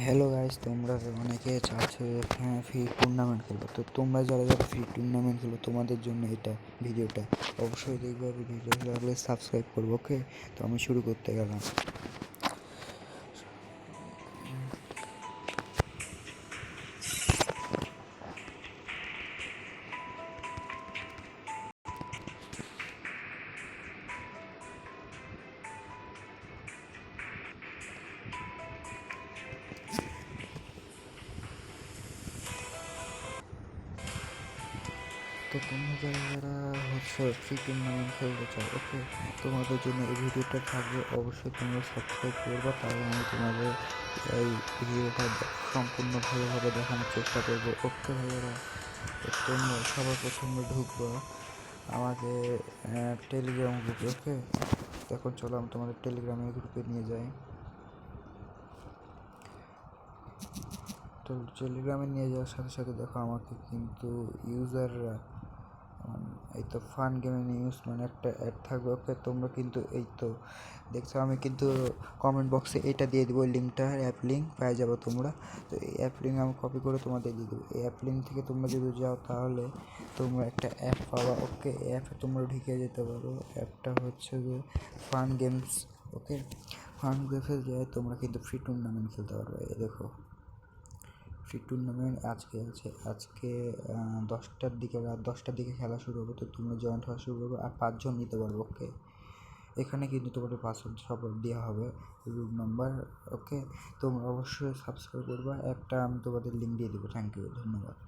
Hello guys, তোমরা অনেকে চাচ্ছো যে ফ্রি টুর্নামেন্ট খেলবো। তো তোমরা যারা যারা ফ্রি টুর্নামেন্ট খেলো তোমাদের জন্য এটা ভিডিওটা অবশ্যই দেখবে। ভিডিও লাগলে সাবস্ক্রাইব করবো, ওকে? তো আমি শুরু করতে গেলাম। তো তোমরা যারা যারা হচ্ছে ফ্রি টুর্নামেন্ট খেলতে চাও, ওকে, তোমাদের জন্য এই ভিডিওটা থাকবে। অবশ্যই তোমরা সাবস্ক্রাইব করবে, তাহলে আমি তোমাদের এই ভিডিওটা সম্পূর্ণ ভালোভাবে দেখানোর চেষ্টা করবো, ওকে ভাইয়েরা? তো তোমরা সবার প্রথমে ঢুকবো আমাদের টেলিগ্রাম গ্রুপে, ওকে? এখন চলো আমি তোমাদের টেলিগ্রামের গ্রুপে নিয়ে যাই। তো টেলিগ্রামে নিয়ে যাওয়ার সাথে সাথে দেখো আমাকে কিন্তু ইউজাররা এই তো ফান গেমিং নিউজ মানে একটা অ্যাড থাকবে, ওকে? তোমরা কিন্তু এই তো দেখছো, আমি কিন্তু কমেন্ট বক্সে এটা দিয়ে দেবো, লিঙ্কটা, অ্যাপ লিঙ্ক পেয়ে যাবো তোমরা। তো এই অ্যাপ লিঙ্ক আমি কপি করে তোমাদের দিয়ে দেবো। এই অ্যাপ লিঙ্ক থেকে তোমরা যদি যাও তাহলে তোমরা একটা অ্যাপ পাবা, ওকে? অ্যাপে তোমরা ঢুকে যেতে পারো। অ্যাপটা হচ্ছে যে ফান গেমস, ওকে? ফান গেমসে যায় তোমরা কিন্তু ফ্রি টুর্নামেন্ট খেলতে পারবে। এই দেখো, ফ্রি টুর্নামেন্ট আজকে আছে। আজকে 10টার দিকে, রাত 10টার দিকে খেলা শুরু হবে। তো তোমরা জয়েন্ট হওয়া শুরু করবে আর 5 জন নিতে পারবে, ওকে? এখানে কিন্তু তোমাদের পাসওয়ার্ড সব দেওয়া হবে, রুম নাম্বার, ওকে? তোমরা অবশ্যই সাবস্ক্রাইব করবা। একটা আমি তোমাদের লিঙ্ক দিয়ে দেবো। থ্যাংক ইউ, ধন্যবাদ।